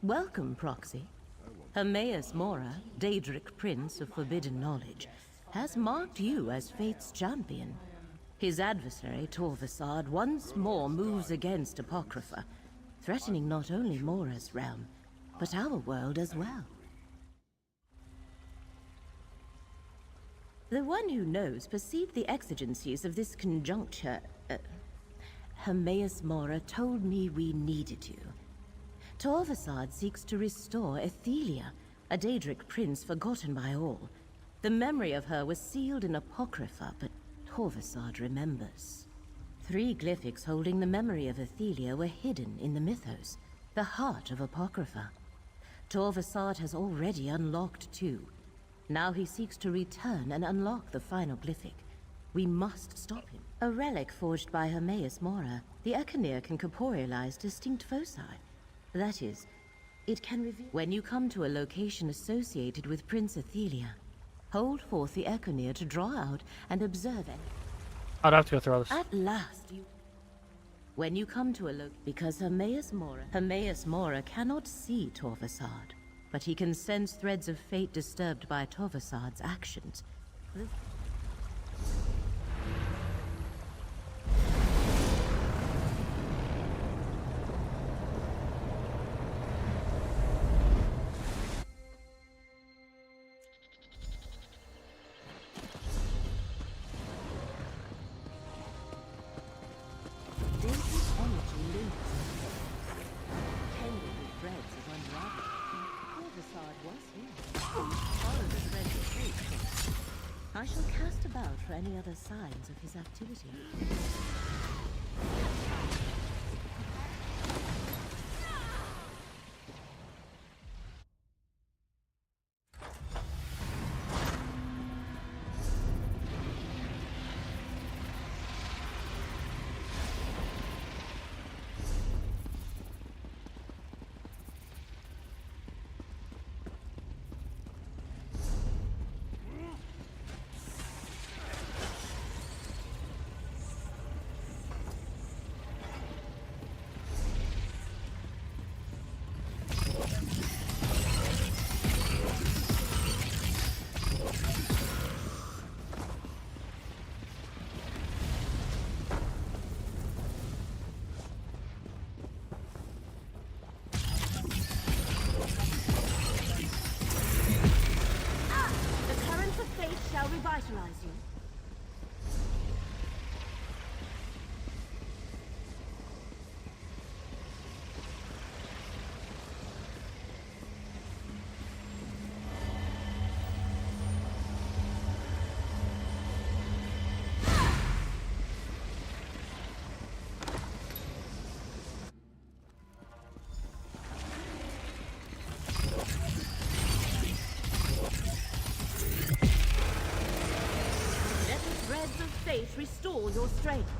Welcome, Proxy. Hermaeus Mora, Daedric Prince of Forbidden Knowledge, has marked you as Fate's champion. His adversary, Torvasad, once more moves against Apocrypha, threatening not only Mora's realm, but our world as well. The one who knows perceived the exigencies of this conjuncture. Hermaeus Mora told me we needed you. Torvasad seeks to restore Ethelia, a Daedric prince forgotten by all. The memory of her was sealed in Apocrypha, but Torvasad remembers. 3 glyphics holding the memory of Ethelia were hidden in the mythos, the heart of Apocrypha. Torvasad has already unlocked 2. Now he seeks to return and unlock the final glyphic. We must stop him. A relic forged by Hermaeus Mora, the Echoneer can corporealize distinct foci. That is, it can reveal... When you come to a location associated with Prince Ethelia, hold forth the Echoneer to draw out and observe it. I'd have to go through all this. At last you... When you come to a because Hermaeus Mora cannot see Torvasad, but he can sense threads of fate disturbed by Torvasad's actions. I shall cast about for any other signs of his activity. Revitalize you. Restore your strength.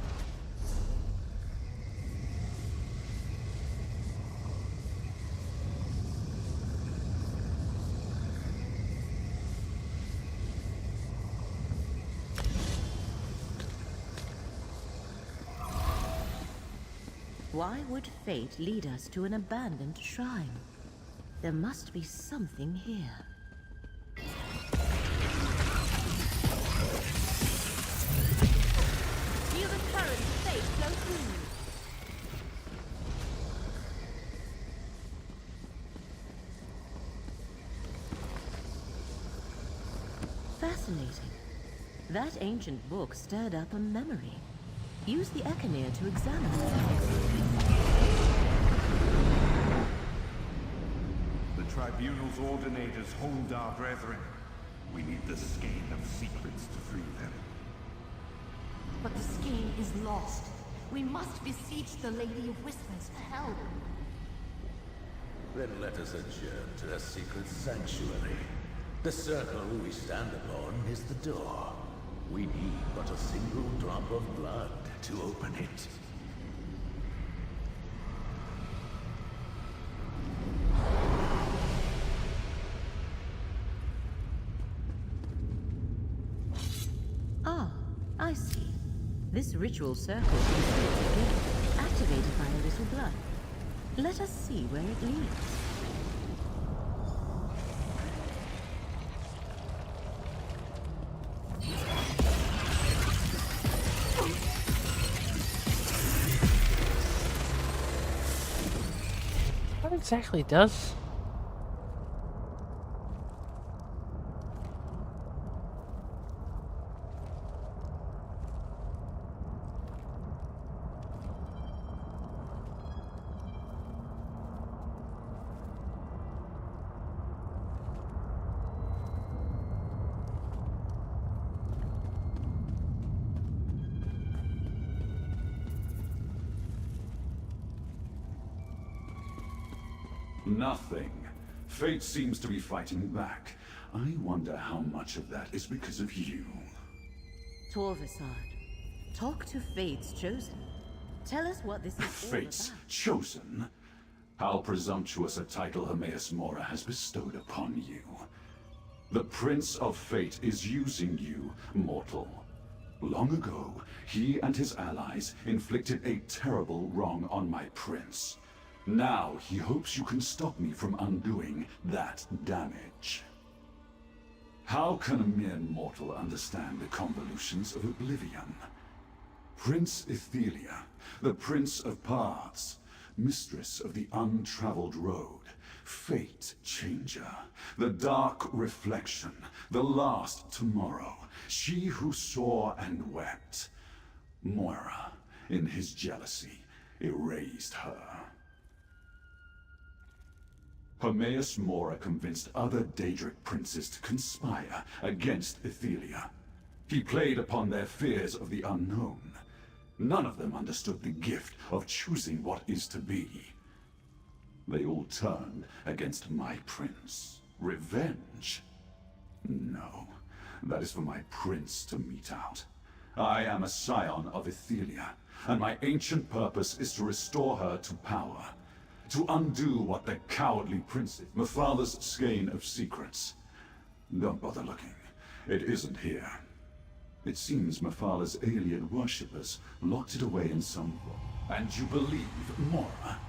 Why would fate lead us to an abandoned shrine? There must be something here. Feel the current of fate flow through you. Fascinating. That ancient book stirred up a memory. Use the Echoneer to examine it. The Tribunal's ordinators hold our brethren. We need the skein of secrets to free them. But the skein is lost. We must beseech the Lady of Whispers for help. Then let us adjourn to the secret sanctuary. The circle we stand upon is the door. We need but a single drop of blood to open it. Ah, This ritual circle contains a gate activated by a little blood. Let us see where it leads. What exactly does? Nothing. Fate seems to be fighting back. I wonder how much of that is because of you. Torvasad, talk to Fate's Chosen. Tell us what this is Fate's Chosen? How presumptuous a title Hermaeus Mora has bestowed upon you. The Prince of Fate is using you, mortal. Long ago, he and his allies inflicted a terrible wrong on my prince. Now he hopes you can stop me from undoing that damage. How can a mere mortal understand the convolutions of oblivion? Prince Ethelia, the Prince of Paths, mistress of the untraveled road, fate changer, the dark reflection, the last tomorrow, she who saw and wept. Moira, in his jealousy, erased her. Hermaeus Mora convinced other Daedric princes to conspire against Ethelia. He played upon their fears of the unknown. None of them understood the gift of choosing what is to be. They all turned against my prince. Revenge? No, that is for my prince to mete out. I am a scion of Ethelia, and my ancient purpose is to restore her to power. To undo what the cowardly prince, my father's skein of secrets. Don't bother looking. It isn't here. It seems Mephala alien worshippers locked it away in some vault. And you believe Mora?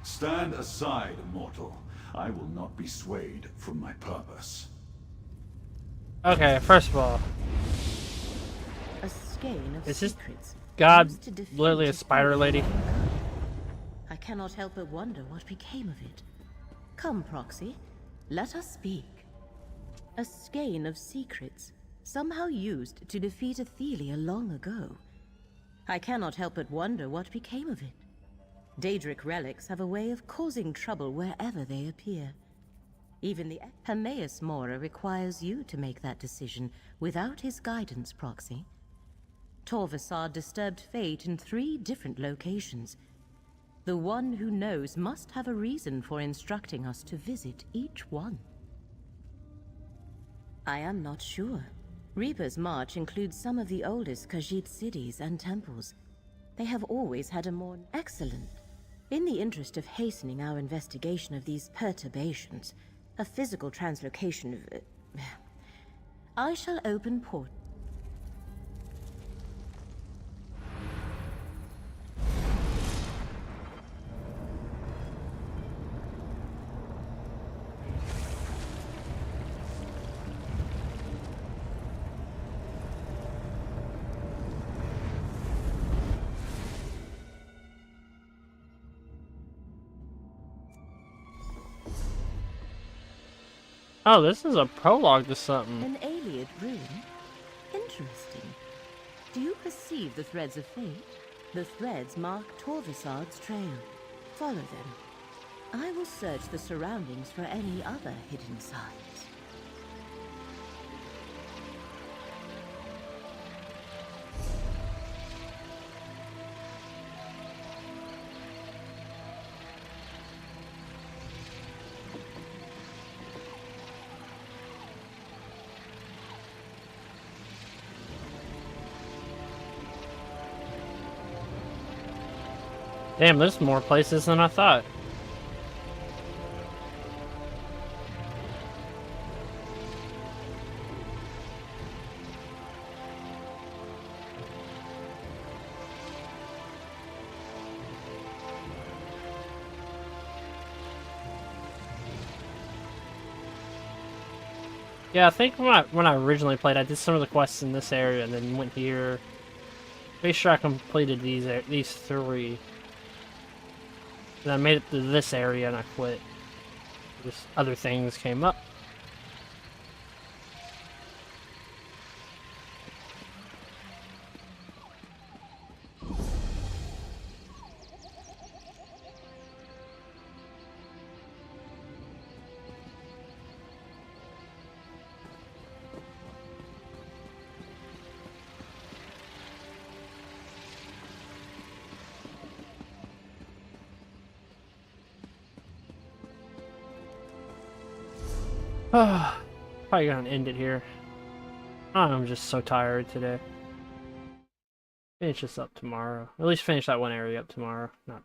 Stand aside, mortal. I will not be swayed from my purpose. Okay, first of all, A skein of is this secrets god used to defeat literally a spider lady? I cannot help but wonder what became of it. Come, Proxy, let us speak. A skein of secrets, somehow used to defeat Ethelia long ago. I cannot help but wonder what became of it. Daedric relics have a way of causing trouble wherever they appear. Even the Hermaeus Mora requires you to make that decision without his guidance, Proxy. Torvasad disturbed fate in 3 different locations. The one who knows must have a reason for instructing us to visit each one. I am not sure. Reaper's March includes some of the oldest Khajiit cities and temples. They have always had a more excellent. In the interest of hastening our investigation of these perturbations, a physical translocation of... I shall open port. Oh, this is a prologue to something. An Alien rune? Interesting. Do you perceive the threads of fate? The threads mark Torvasad's trail. Follow them. I will search the surroundings for any other hidden signs. Damn, there's more places than I thought. Yeah, I think when I originally played, I did some of the quests in this area and then went here. Pretty sure I completed these 3. Then I made it to this area and I quit. Just other things came up. Probably gonna end it here. I'm just so tired today. Finish this up tomorrow. At least finish that one area up tomorrow. Not